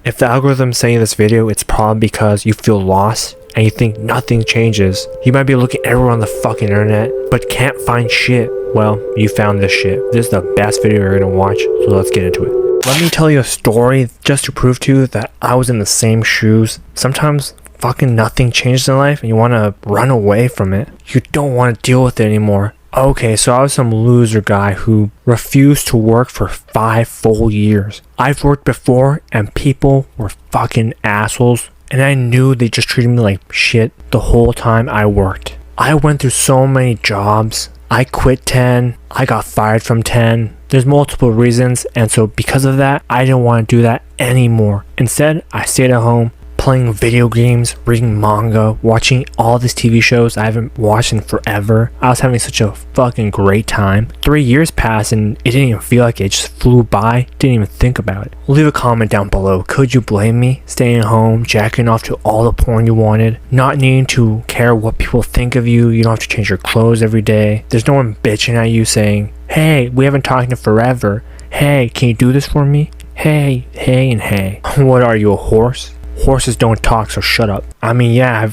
If the algorithm's saying this video, it's probably because you feel lost and you think nothing changes. You might be looking everywhere on the fucking internet, but can't find shit. Well, you found this shit. This is the best video you're gonna watch, so let's get into it. Let me tell you a story just to prove to you that I was in the same shoes. Sometimes fucking nothing changes in life and you want to run away from it. You don't want to deal with it anymore. Okay, so I was some loser guy who refused to work for 5 full years. I've worked before and people were fucking assholes, and I knew they just treated me like shit the whole time I worked. I went through so many jobs. I quit 10, I got fired from 10. There's multiple reasons, and so because of that, I didn't want to do that anymore. Instead, I stayed at home, playing video games, reading manga, watching all these TV shows I haven't watched in forever. I was having such a fucking great time. 3 years passed and it didn't even feel like it just flew by. Didn't even think about it. Leave a comment down below. Could you blame me? Staying home, jacking off to all the porn you wanted, not needing to care what people think of you. You don't have to change your clothes every day. There's no one bitching at you saying, hey, we haven't talked in forever. Hey, can you do this for me? Hey, and hey. What are you, a horse? Horses don't talk, so shut up. I mean, yeah,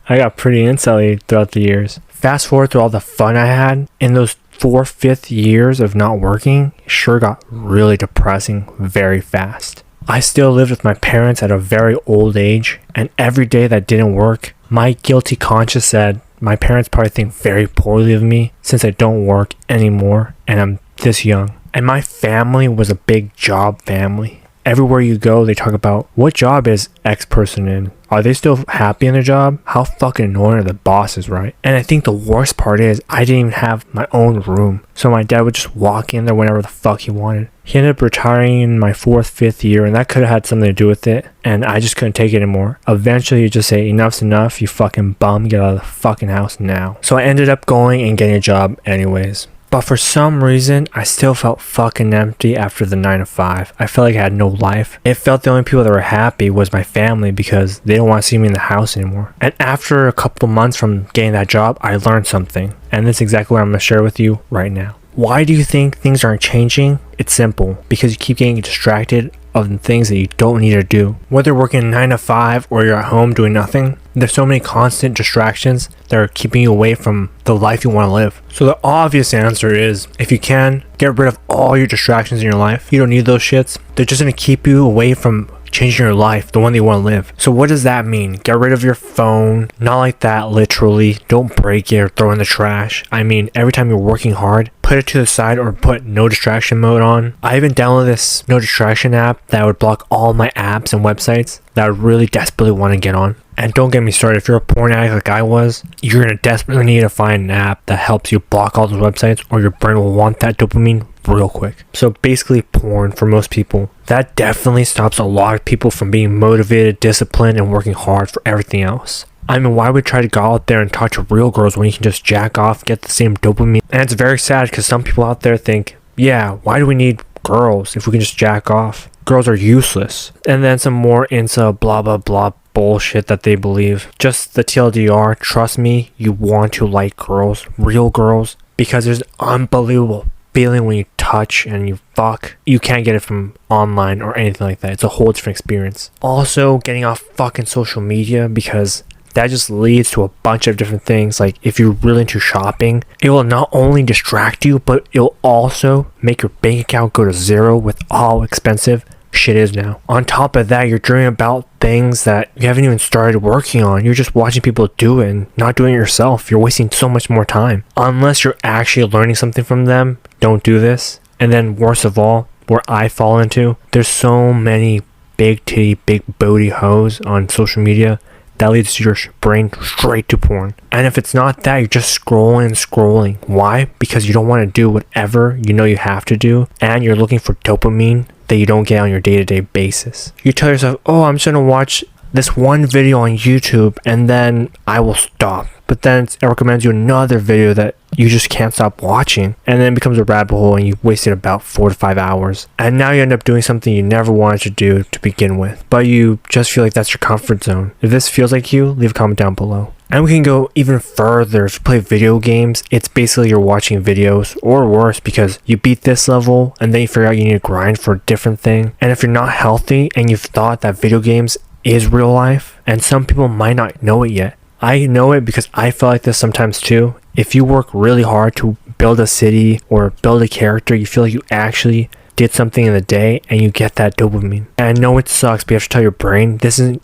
I got pretty insulty throughout the years. Fast forward through all the fun I had in those 4-5 years of not working, it sure got really depressing very fast. I still lived with my parents at a very old age, and every day that didn't work, my guilty conscience said my parents probably think very poorly of me since I don't work anymore and I'm this young. And my family was a big job family. Everywhere you go, they talk about what job is X person in. Are they still happy in their job? How fucking annoying are the bosses, right? And I think the worst part is I didn't even have my own room. So my dad would just walk in there whenever the fuck he wanted. He ended up retiring in my 4th, 5th year, and that could have had something to do with it. And I just couldn't take it anymore. Eventually, you just say, enough's enough, you fucking bum, get out of the fucking house now. So I ended up going and getting a job anyways. But for some reason, I still felt fucking empty after the 9 to 5. I felt like I had no life. It felt the only people that were happy was my family because they don't want to see me in the house anymore. And after a couple months from getting that job, I learned something. And this is exactly what I'm going to share with you right now. Why do you think things aren't changing? It's simple. Because you keep getting distracted of the things that you don't need to do. Whether you're working 9 to 5 or you're at home doing nothing, there's so many constant distractions that are keeping you away from the life you want to live. So the obvious answer is, if you can, get rid of all your distractions in your life. You don't need those shits. They're just going to keep you away from changing your life, the one that you want to live. So what does that mean? Get rid of your phone. Not like that, literally. Don't break it or throw it in the trash. I mean, every time you're working hard, put it to the side or put no distraction mode on. I even downloaded this no distraction app that would block all my apps and websites that I really desperately want to get on. And don't get me started, if you're a porn addict like I was, you're going to desperately need to find an app that helps you block all those websites, or your brain will want that dopamine real quick. So basically porn for most people. That definitely stops a lot of people from being motivated, disciplined, and working hard for everything else. I mean, why would try to go out there and talk to real girls when you can just jack off, get the same dopamine? And it's very sad because some people out there think, yeah, why do we need girls if we can just jack off? Girls are useless. And then some more into blah blah blah bullshit that they believe. Just the TLDR, trust me, you want to like girls, real girls, because there's an unbelievable feeling when you touch and you fuck. You can't get it from online or anything like that. It's a whole different experience. Also, getting off fucking social media, because that just leads to a bunch of different things. Like if you're really into shopping, it will not only distract you, but it'll also make your bank account go to zero with how expensive shit is now. On top of that, you're dreaming about things that you haven't even started working on. You're just watching people do it and not doing it yourself. You're wasting so much more time. Unless you're actually learning something from them, don't do this. And then worst of all, where I fall into, there's so many big titty, big booty hoes on social media that leads your brain straight to porn. And if it's not that, you're just scrolling. Why? Because you don't want to do whatever you know you have to do, and you're looking for dopamine that you don't get on your day-to-day basis. You tell yourself, oh, I'm just gonna watch this one video on YouTube and then I will stop. But then it recommends you another video that you just can't stop watching, and then it becomes a rabbit hole and you wasted about 4 to 5 hours. And now you end up doing something you never wanted to do to begin with, but you just feel like that's your comfort zone. If this feels like you, leave a comment down below. And we can go even further. If you play video games, it's basically you're watching videos, or worse, because you beat this level and then you figure out you need to grind for a different thing. And if you're not healthy and you've thought that video games is real life, and some people might not know it yet. I know it because I feel like this sometimes too. If you work really hard to build a city or build a character, you feel like you actually did something in the day and you get that dopamine. And I know it sucks, but you have to tell your brain,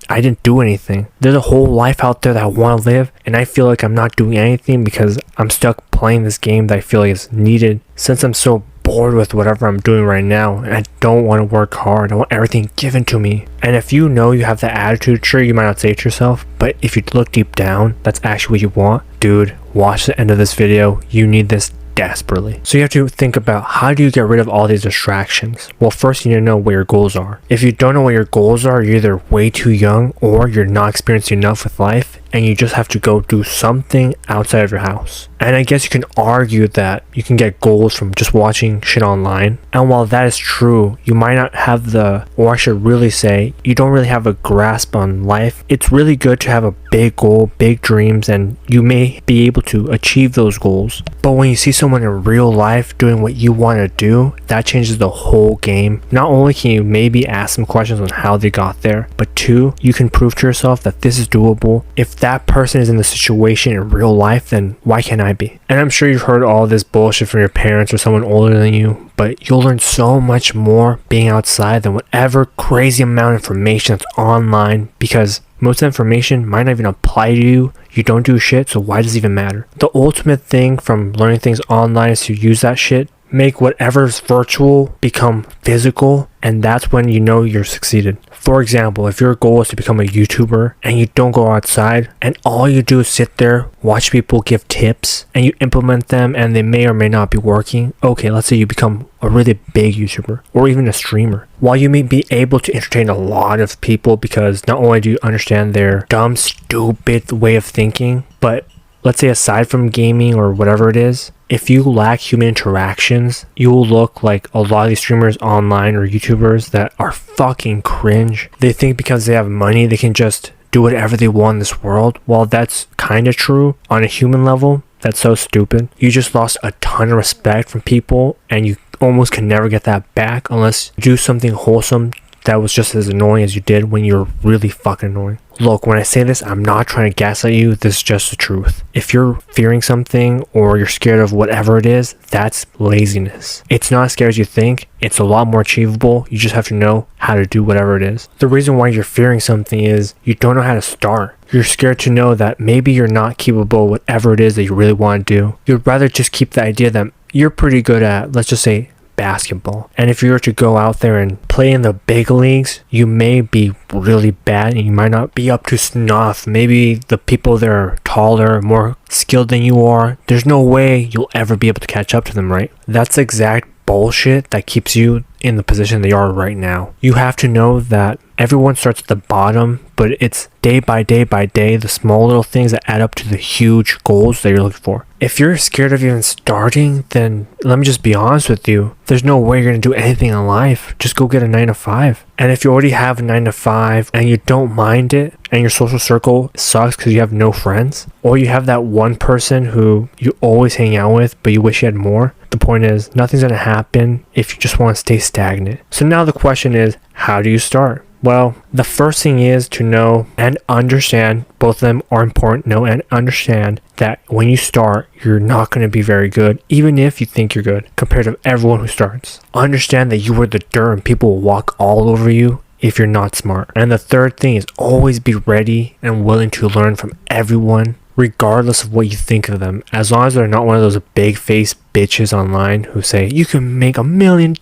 I didn't do anything. There's a whole life out there that I want to live, and I feel like I'm not doing anything because I'm stuck playing this game that I feel like is needed, since I'm so bored with whatever I'm doing right now and I don't want to work hard. I want everything given to me. And if you know you have that attitude, sure, you might not say it to yourself, but if you look deep down, that's actually what you want. Dude, watch the end of this video. You need this desperately. So you have to think about, how do you get rid of all these distractions? Well, first you need to know what your goals are. If you don't know what your goals are, you're either way too young or you're not experienced enough with life, and you just have to go do something outside of your house. And I guess you can argue that you can get goals from just watching shit online. And while that is true, you might not have or I should really say, you don't really have a grasp on life. It's really good to have a big goal, big dreams, and you may be able to achieve those goals. But when you see someone in real life doing what you want to do, that changes the whole game. Not only can you maybe ask some questions on how they got there, but two, you can prove to yourself that this is doable. If that person is in the situation in real life, then why can't I be? And I'm sure you've heard all this bullshit from your parents or someone older than you, but you'll learn so much more being outside than whatever crazy amount of information that's online, because most of the information might not even apply to you. You don't do shit, so why does it even matter? The ultimate thing from learning things online is to use that shit, make whatever's virtual become physical, and that's when you know you're succeeded. For example, if your goal is to become a YouTuber and you don't go outside and all you do is sit there, watch people give tips, and you implement them and they may or may not be working, okay, let's say you become a really big YouTuber or even a streamer. While you may be able to entertain a lot of people because not only do you understand their dumb, stupid way of thinking, but let's say aside from gaming or whatever it is, if you lack human interactions, you will look like a lot of these streamers online or YouTubers that are fucking cringe. They think because they have money, they can just do whatever they want in this world. While that's kind of true on a human level, that's so stupid. You just lost a ton of respect from people, and you almost can never get that back unless you do something wholesome that was just as annoying as you did when you're really fucking annoying. Look, when I say this, I'm not trying to gaslight you. This is just the truth. If you're fearing something or you're scared of whatever it is, that's laziness. It's not as scary as you think. It's a lot more achievable. You just have to know how to do whatever it is. The reason why you're fearing something is you don't know how to start. You're scared to know that maybe you're not capable of whatever it is that you really want to do. You'd rather just keep the idea that you're pretty good at, let's just say, basketball. And if you were to go out there and play in the big leagues, you may be really bad and you might not be up to snuff. Maybe the people there are taller, more skilled than you are. There's no way you'll ever be able to catch up to them, right? That's the exact bullshit that keeps you in the position they are right now. You have to know that everyone starts at the bottom, but it's day by day by day, the small little things that add up to the huge goals that you're looking for. If you're scared of even starting, then let me just be honest with you. There's no way you're going to do anything in life. Just go get a 9 to 5. And if you already have a 9 to 5 and you don't mind it and your social circle sucks because you have no friends, or you have that one person who you always hang out with but you wish you had more, the point is nothing's going to happen if you just want to stay stagnant. So now the question is, how do you start? Well, the first thing is to know and understand, both of them are important, know and understand that when you start, you're not going to be very good, even if you think you're good, compared to everyone who starts. Understand that you are the dirt and people will walk all over you if you're not smart. And the third thing is always be ready and willing to learn from everyone, regardless of what you think of them. As long as they're not one of those big face bitches online who say you can make $1 million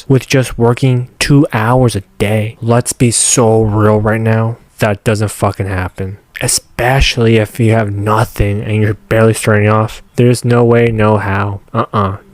with just working 2 hours a day. Let's be so real right now. That doesn't fucking happen. Especially if you have nothing and you're barely starting off. There's no way, no how.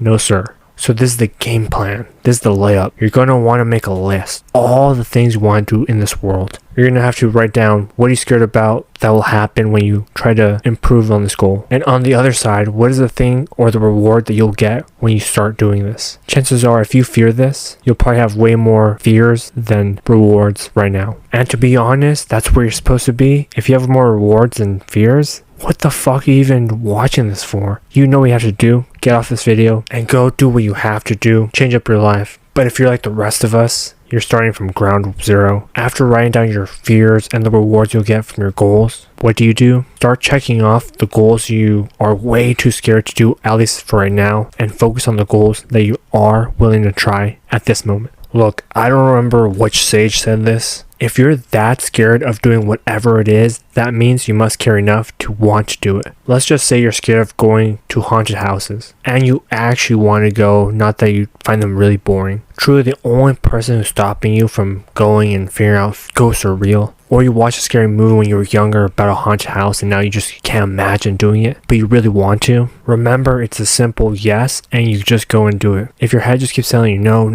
No sir. So this is the game plan. This is the layup. You're going to want to make a list. All the things you want to do in this world. You're going to have to write down what are you scared about that will happen when you try to improve on this goal. And on the other side, what is the thing or the reward that you'll get when you start doing this? Chances are if you fear this, you'll probably have way more fears than rewards right now. And to be honest, that's where you're supposed to be. If you have more rewards than fears, what the fuck are you even watching this for? You know what you have to do. Get off this video and go do what you have to do. Change up your life. But if you're like the rest of us, you're starting from ground zero. After writing down your fears and the rewards you'll get from your goals, what do? Start checking off the goals you are way too scared to do, at least for right now, and focus on the goals that you are willing to try at this moment. Look, I don't remember which sage said this. If you're that scared of doing whatever it is, that means you must care enough to want to do it. Let's just say you're scared of going to haunted houses and you actually want to go, not that you find them really boring. Truly, the only person who's stopping you from going and figuring out if ghosts are real, or you watched a scary movie when you were younger about a haunted house and now you just can't imagine doing it, but you really want to, remember it's a simple yes and you just go and do it. If your head just keeps telling you no,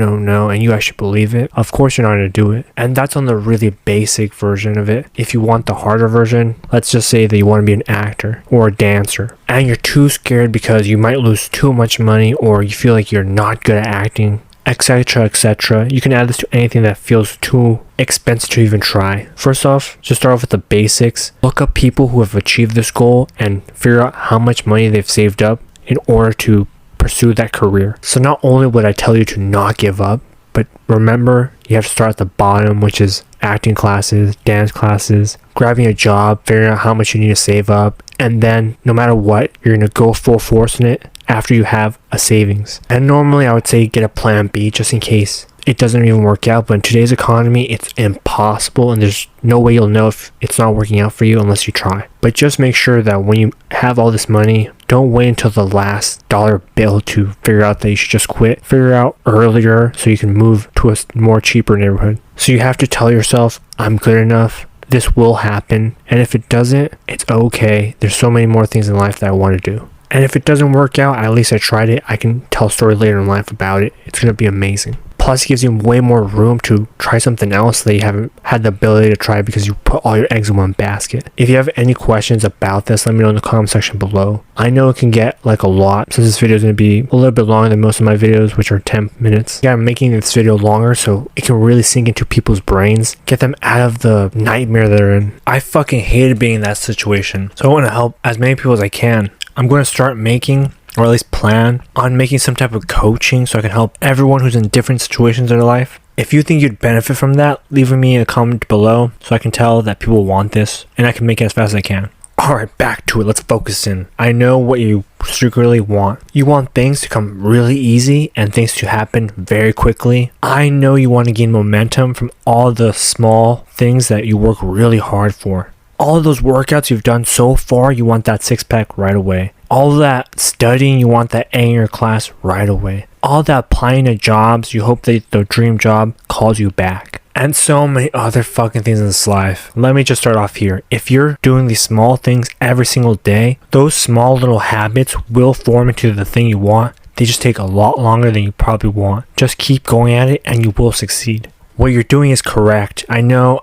and you actually believe it, of course you're not going to do it. And that's on the really basic version of it. If you want the harder version, let's just say that you want to be an actor or a dancer and you're too scared because you might lose too much money or you feel like you're not good at acting, etc. You can add this to anything that feels too expensive to even try. First off, just start off with the basics. Look up people who have achieved this goal and figure out how much money they've saved up in order to pursue that career. So not only would I tell you to not give up, but remember you have to start at the bottom, which is acting classes, dance classes, grabbing a job, figuring out how much you need to save up, and then no matter what, you're going to go full force in it after you have a savings. And normally I would say get a plan B just in case it doesn't even work out, but in today's economy it's impossible and there's no way you'll know if it's not working out for you unless you try. But just make sure that when you have all this money, don't wait until the last dollar bill to figure out that you should just quit. Figure out earlier so you can move to a more cheaper neighborhood. So you have to tell yourself, I'm good enough, this will happen, and if it doesn't, it's okay. There's so many more things in life that I want to do. And if it doesn't work out, at least I tried it. I can tell a story later in life about it. It's going to be amazing. Plus, it gives you way more room to try something else that you haven't had the ability to try because you put all your eggs in one basket. If you have any questions about this, let me know in the comment section below. I know it can get like a lot since this video is going to be a little bit longer than most of my videos, which are 10 minutes. Yeah, I'm making this video longer so it can really sink into people's brains, get them out of the nightmare they're in. I fucking hated being in that situation, so I want to help as many people as I can. I'm going to start making, or at least plan on making, some type of coaching so I can help everyone who's in different situations in their life. If you think you'd benefit from that, leave me a comment below so I can tell that people want this and I can make it as fast as I can. Alright, back to it. Let's focus in. I know what you secretly want. You want things to come really easy and things to happen very quickly. I know you want to gain momentum from all the small things that you work really hard for. All of those workouts you've done so far, you want that six-pack right away. All that studying, you want that A in your class right away. All that applying to jobs, you hope that the dream job calls you back. And so many other fucking things in this life. Let me just start off here. If you're doing these small things every single day, those small little habits will form into the thing you want. They just take a lot longer than you probably want. Just keep going at it and you will succeed. What you're doing is correct. I know.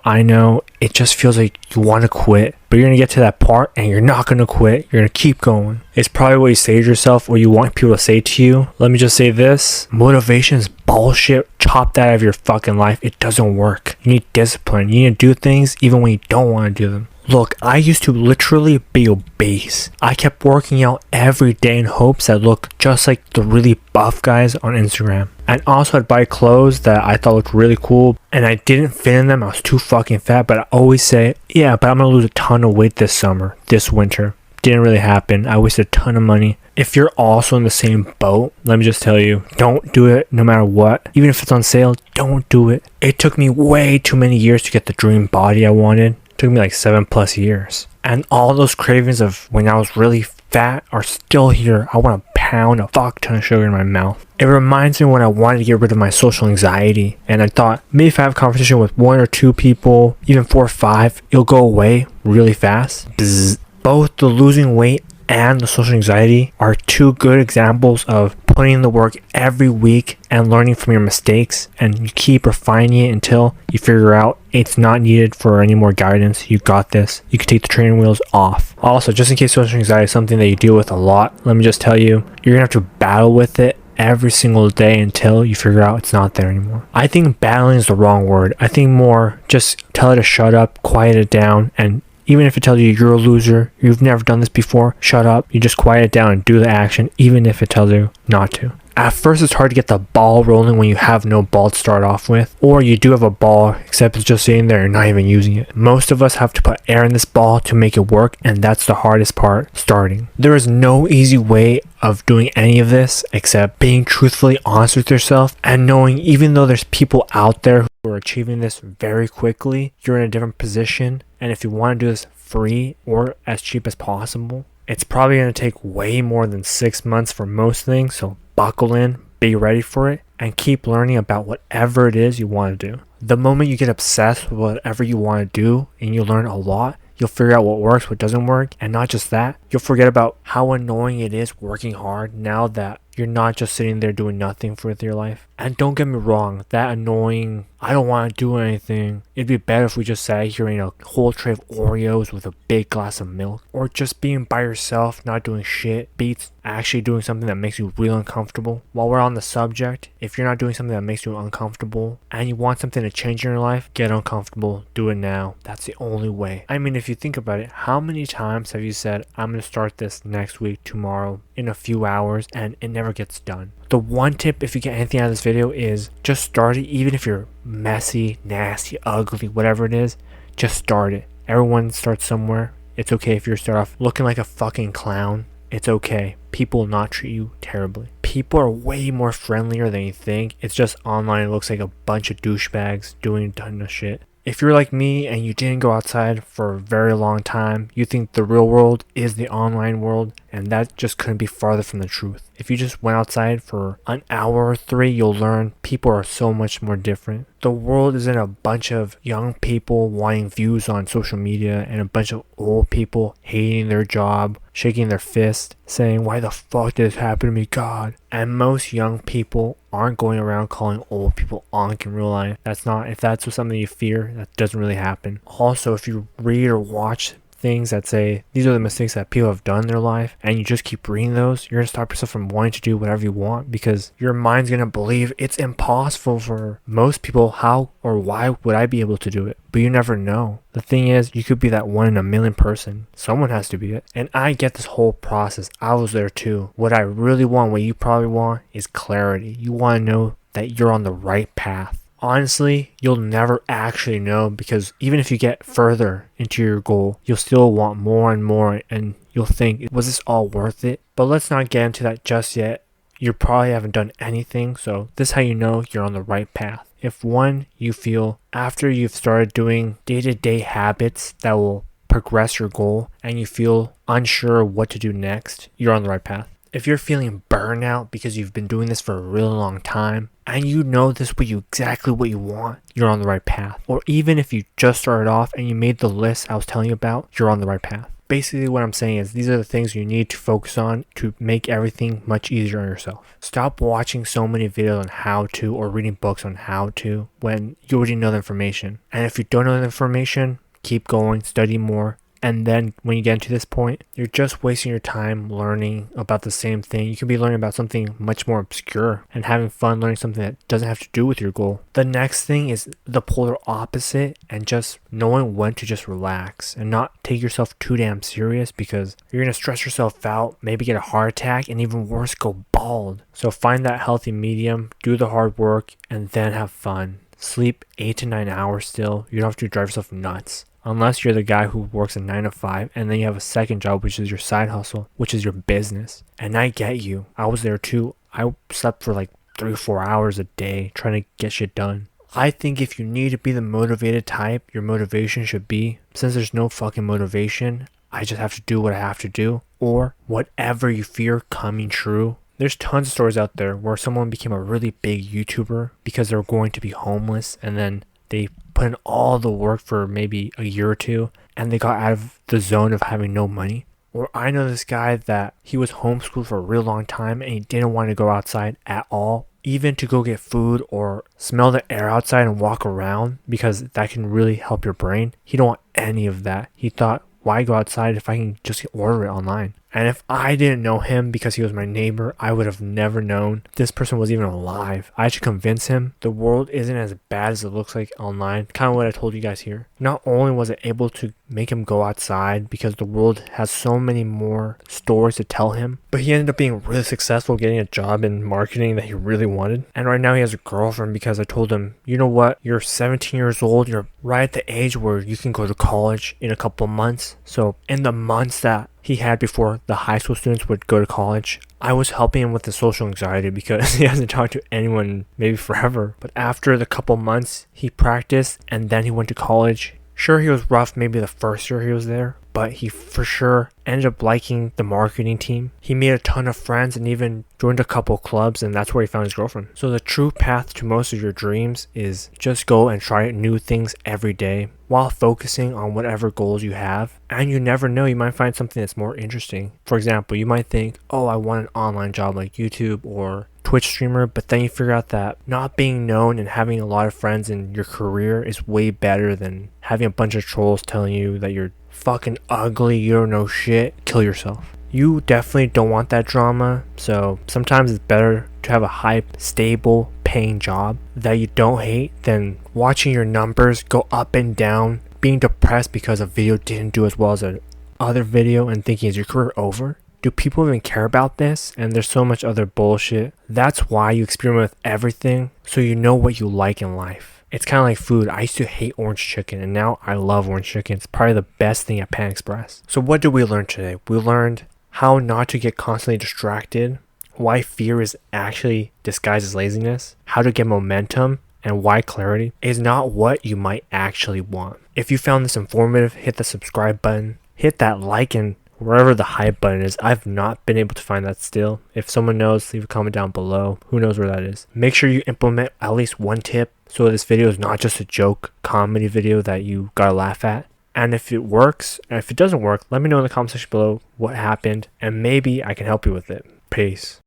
It just feels like you want to quit. But you're going to get to that part and you're not going to quit. You're going to keep going. It's probably what you say to yourself or you want people to say to you. Let me just say this. Motivation is bullshit. Chop that out of your fucking life. It doesn't work. You need discipline. You need to do things even when you don't want to do them. Look, I used to literally be obese. I kept working out every day in hopes that looked just like the really buff guys on Instagram. And also I'd buy clothes that I thought looked really cool and I didn't fit in them. I was too fucking fat, but I always say, yeah, but I'm gonna lose a ton of weight this summer, this winter. Didn't really happen. I wasted a ton of money. If you're also in the same boat, let me just tell you, don't do it no matter what. Even if it's on sale, don't do it. It took me way too many years to get the dream body I wanted. Took me like 7+ years. And all those cravings of when I was really fat are still here. I want to pound a fuck ton of sugar in my mouth. It reminds me when I wanted to get rid of my social anxiety. And I thought maybe if I have a conversation with 1 or 2 people, even 4 or 5, it'll go away really fast. Bzz. Both the losing weight and the social anxiety are 2 good examples of putting in the work every week and learning from your mistakes, and you keep refining it until you figure out it's not needed for any more guidance. You got this. You can take the training wheels off. Also, just in case social anxiety is something that you deal with a lot, let me just tell you, you're gonna have to battle with it every single day until you figure out it's not there anymore. I think battling is the wrong word. I think more just tell it to shut up, quiet it down, and even if it tells you you're a loser, you've never done this before, shut up. You just quiet it down and do the action, even if it tells you not to. At first, it's hard to get the ball rolling when you have no ball to start off with, or you do have a ball, except it's just sitting there and not even using it. Most of us have to put air in this ball to make it work, and that's the hardest part, starting. There is no easy way of doing any of this except being truthfully honest with yourself and knowing even though there's people out there who are achieving this very quickly, you're in a different position, and if you want to do this free or as cheap as possible, it's probably going to take way more than 6 months for most things, so buckle in, be ready for it, and keep learning about whatever it is you want to do. The moment you get obsessed with whatever you want to do and you learn a lot, you'll figure out what works, what doesn't work, and not just that, you'll forget about how annoying it is working hard now that you're not just sitting there doing nothing with your life. And don't get me wrong, that annoying, I don't want to do anything. It'd be better if we just sat here eating a whole tray of Oreos with a big glass of milk. Or just being by yourself, not doing shit, beats actually doing something that makes you real uncomfortable. While we're on the subject, if you're not doing something that makes you uncomfortable and you want something to change in your life, get uncomfortable, do it now. That's the only way. I mean, if you think about it, how many times have you said, I'm going to start this next week, tomorrow, in a few hours, and it never gets done? The one tip, if you get anything out of this video, is just start it. Even if you're messy, nasty, ugly, whatever it is, just start it. Everyone starts somewhere. It's okay if you start off looking like a fucking clown. It's okay. People will not treat you terribly. People are way more friendlier than you think. It's just online, it looks like a bunch of douchebags doing a ton of shit. If you're like me and you didn't go outside for a very long time, you think the real world is the online world, and that just couldn't be farther from the truth. If you just went outside for an hour or 3, you'll learn people are so much more different. The world isn't a bunch of young people wanting views on social media and a bunch of old people hating their job, shaking their fist, saying, why the fuck did this happen to me, God? And most young people aren't going around calling old people unk in real life. If that's something you fear, that doesn't really happen. Also, if you read or watch things that say these are the mistakes that people have done in their life and you just keep reading those, you're going to stop yourself from wanting to do whatever you want because your mind's going to believe it's impossible for most people. How or why would I be able to do it? But you never know. The thing is, you could be that 1 in a million person. Someone has to be it. And I get this whole process. I was there too. What I really want, what you probably want, is clarity. You want to know that you're on the right path. Honestly, you'll never actually know because even if you get further into your goal, you'll still want more and more and you'll think, was this all worth it? But let's not get into that just yet. You probably haven't done anything, so this is how you know you're on the right path. If one, you feel after you've started doing day-to-day habits that will progress your goal and you feel unsure what to do next, you're on the right path. If you're feeling burnout because you've been doing this for a really long time and you know this is exactly what you want, you're on the right path. Or even if you just started off and you made the list I was telling you about, you're on the right path. Basically what I'm saying is these are the things you need to focus on to make everything much easier on yourself. Stop watching so many videos on how to or reading books on how to when you already know the information. And if you don't know the information, keep going, study more. And then when you get to this point, you're just wasting your time learning about the same thing. You could be learning about something much more obscure and having fun learning something that doesn't have to do with your goal. The next thing is the polar opposite and just knowing when to just relax and not take yourself too damn serious because you're going to stress yourself out, maybe get a heart attack, and even worse, go bald. So find that healthy medium, do the hard work, and then have fun. Sleep 8 to 9 hours still. You don't have to drive yourself nuts. Unless you're the guy who works a 9 to 5 and then you have a second job, which is your side hustle, which is your business. And I get you. I was there too. I slept for like 3 or 4 hours a day trying to get shit done. I think if you need to be the motivated type, your motivation should be, since there's no fucking motivation, I just have to do what I have to do. Or whatever you fear coming true. There's tons of stories out there where someone became a really big YouTuber because they're going to be homeless and then they put in all the work for maybe a year or two and they got out of the zone of having no money. Or I know this guy that he was homeschooled for a real long time and he didn't want to go outside at all, even to go get food or smell the air outside and walk around, because that can really help your brain. He don't want any of that. He thought, why go outside if I can just order it online? And if I didn't know him because he was my neighbor, I would have never known this person was even alive. I had to convince him the world isn't as bad as it looks like online. Kind of what I told you guys here. Not only was it able to make him go outside because the world has so many more stories to tell him, but he ended up being really successful getting a job in marketing that he really wanted. And right now he has a girlfriend because I told him, you know what? You're 17 years old. You're right at the age where you can go to college in a couple months. So in the months that he had before the high school students would go to college, I was helping him with the social anxiety because he hasn't talked to anyone maybe forever. But after the couple months, he practiced and then he went to college. Sure, he was rough maybe the first year he was there, but he for sure ended up liking the marketing team. He made a ton of friends and even joined a couple clubs, and that's where he found his girlfriend. So the true path to most of your dreams is just go and try new things every day while focusing on whatever goals you have. And you never know, you might find something that's more interesting. For example, you might think, oh, I want an online job like YouTube or Twitch streamer, but then you figure out that not being known and having a lot of friends in your career is way better than having a bunch of trolls telling you that you're fucking ugly, you don't know shit, kill yourself. You definitely don't want that drama, so sometimes it's better to have a hype, stable, paying job that you don't hate than watching your numbers go up and down, being depressed because a video didn't do as well as a other video and thinking, is your career over? Do people even care about this? And there's so much other bullshit. That's why you experiment with everything, so you know what you like in life. It's kind of like food. I used to hate orange chicken, and now I love orange chicken. It's probably the best thing at Pan Express. So what did we learn today? We learned how not to get constantly distracted, why fear is actually disguised as laziness, how to get momentum, and why clarity is not what you might actually want. If you found this informative, hit the subscribe button, hit that like, and wherever the hype button is. I've not been able to find that still. If someone knows, leave a comment down below. Who knows where that is. Make sure you implement at least one tip so this video is not just a joke comedy video that you gotta laugh at. And if it works, and if it doesn't work, let me know in the comment section below what happened, and maybe I can help you with it. Peace.